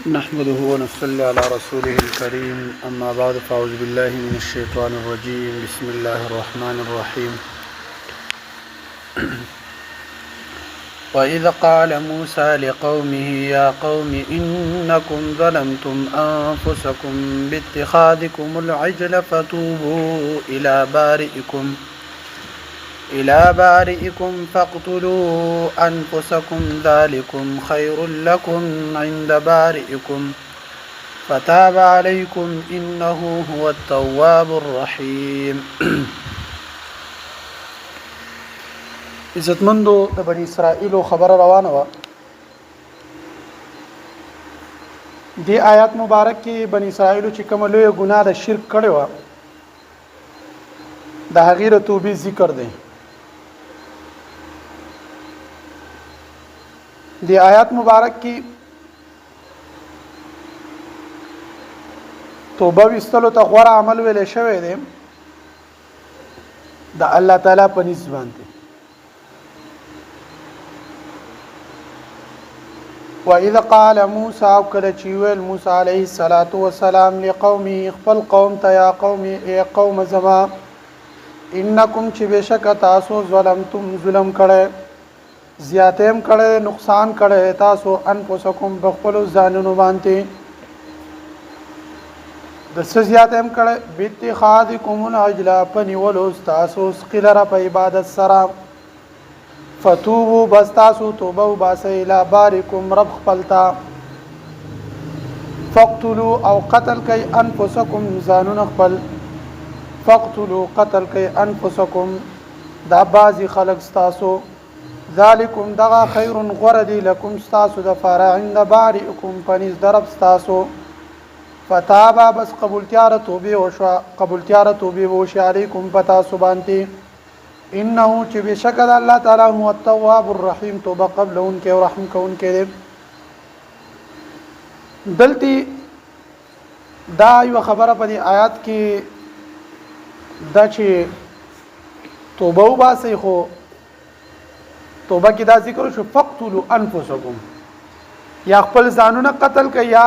نحمده ونصلي على رسوله الكريم أما بعد فأعوذ بالله من الشيطان الرجيم بسم الله الرحمن الرحيم وإذ قال موسى لقومه يا قوم إنكم ظلمتم أنفسكم باتخاذكم العجل فتوبوا إلى بارئكم فاقتلوا أنفسكم ذلكم خير لكم عند بارئكم فتاب عليكم إنه هو التواب الرحيم. عزتمندو د بني اسرائیل خبر روانه و دی آیات مبارک کې بني اسرائیل چې کوم لوی ګناه د شرک کړي و د هغې توبې ذکر دی. دی آیات مبارک کې توبه وستلو ته غوره عمل ویل شوی دی د الله تعالی په نسبت باندې. وإذا قال موسى وكل چويل موسى عليه الصلاة والسلام لقومه خپل قوم ته يا قوم اي قوم زما انکم چې بشک تاسو ظلمتم ظلم کړه زیاتم کړه نقصان کړه تاسو انفسکم بخپل ځانونو باندې د سزیاتم کړه باتخاذکم العجل پنیولو تاسو سقلره په عبادت سره فتوبوا بس تاسو توبه وباسئ الى بارئکم رب خپلتا فقتلوا او قتل کئ انفسکم ځانون خپل فقتلوا قتل کئ انفسکم دا بازی خلق ستاسو ذالکم دغه خیر غردی لکم ستاسو د فارع عند بارئکم پنځ درب ستاسو فتابا بس قبولتیار توبه وشوا قبولتیار توبه وشي علیکم پتا سبانتی انه چې بشکل الله تعالی هو التواب الرحیم توبه قبل ان کې او رحم کون کې دلتی دا یو خبره په دې آیات کې دا چې توبه وباسي خو توبه کې دا ذکر شو فقتلوا انفسکم یا خپل ځانونه قتل کړئ یا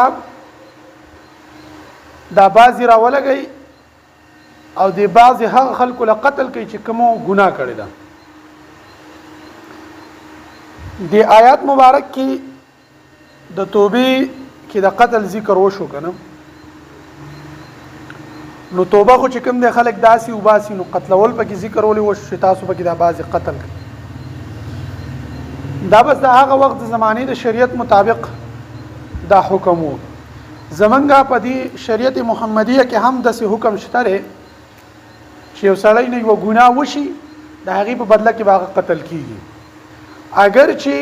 دا بازی را ولګئ او دی بعضی هغه خلکو له قتل کوي چې کومو ګناه کړی ده. دی آیات مبارک کې د توبې کې د قتل ذکر وشو کنه نو توبه خو چې کوم دی خلک داسي او باسي نو قتلول پکې ذکر ولې وشو تاسو پکې د بعضی قتل کوي دا بس د هغه وخت زمانه د شریعت مطابق دا حکم وو. زمونږه په دې شریعت محمدیه کې هم د سه حکم شته چې یو سړی نه یو ګناه وشي د هغې په بدله کې به هغه قتل کیږي اگر چې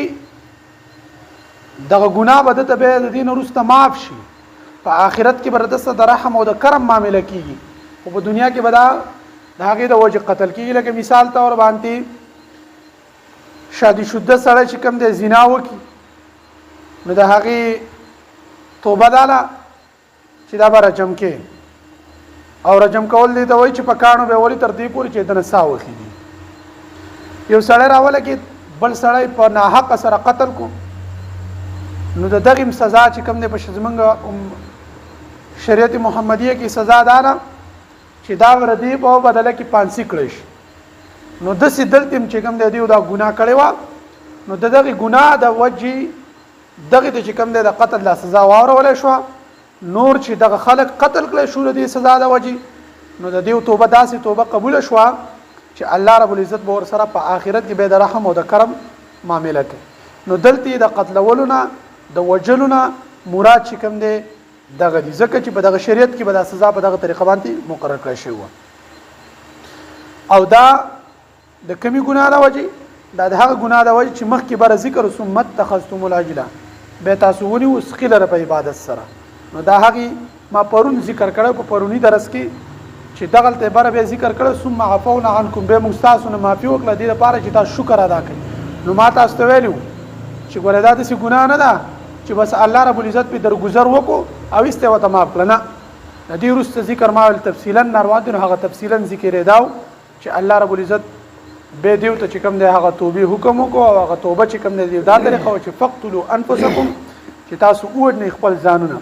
دغه ګناه به دته بیا د دې نه وروسته معاف شي په آخرت کې به دسته د رحم او د کرم معامله کیږي خو په دنیا کې به د هغې د وجې قتل کیږي. لکه مثال طور باندې شادي شده سړی چې کوم دی زنا وکړي نو د هغې توبه داله چې دا به رجم کې او رجم کول دي ته وای چې په کانو به ولی تر دې پورې چې دنه سا وخیږي. یو سړی راوله کې بل سړی په ناحق سره قتل کو نو د دغه سزا چې کوم دی په زمونږ شریعت محمدیه کې سزا داله چې دا وردی په بدله کې پانسی کړی شي. نو د سیدلتم چې کوم دی دا ګناه کړی و نو د دغه ګناه د وجې دغه چې کوم دی د قتل لا سزا واورول شو نور چې دغه خلق قتل کړي شو د سزا د وجې نو د دې توبه داسې توبه قبول شو چې الله رب العزت به ور سره په آخرت کې به د رحم او د کرم معامله کوي. نو دلته د قتلولونه د وجلونه مراد چې کوم دی دغه دي ځکه چې په دغه شریعت کې به د سزا په دغه طریقه باندې مقرر کړی شوی او دا د کمی ګناه د وجې دا د هغه ګناه د وجې چې مخکې بر ذکر ثم اتخذتم العجل به تاسو ونی وسخیل په عبادت سره نو دا هغه ما پرون ذکر کړو په پرونی درس کې چې دغه ته بره به ذکر کړو ثم عفونا عنكم به مستاسونه معافي وکړه دې لپاره چې تاسو شکر ادا کړئ. نو ما تاسو ته ویلو چې ګوره دا د ګناه نه ده چې بس الله رب العزت په درگذر وکړو او استه وته معاف کړنه د دې رست ذکر ما تفصیلا ناروادن هغه تفصیلا ذکر داو چې الله رب العزت به دیو ته چې کوم دی هغه توبې حکم وکړو او هغه توبه چې کوم دی دا طریقه چې فقتلوا انفسکم چې تاسو وډنه خپل ځانونه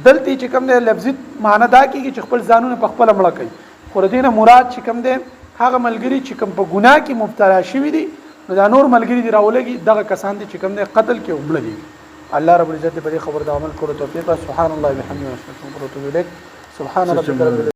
دلته چې کوم دی لفظي معنی دا کیږي چې خپل ځانونه په خپل مړه کوي خو دینه مراد چې کوم دی هغه ملګری چې کوم په ګناه کې مبتلا شوی دي نو دا نور ملګری دی راولږي دغه کسان دي چې کوم دی قتل کې وبل دي الله رب العزت په دې خبر د عمل کولو توفیق سبحان الله وبحمده سبحان ربک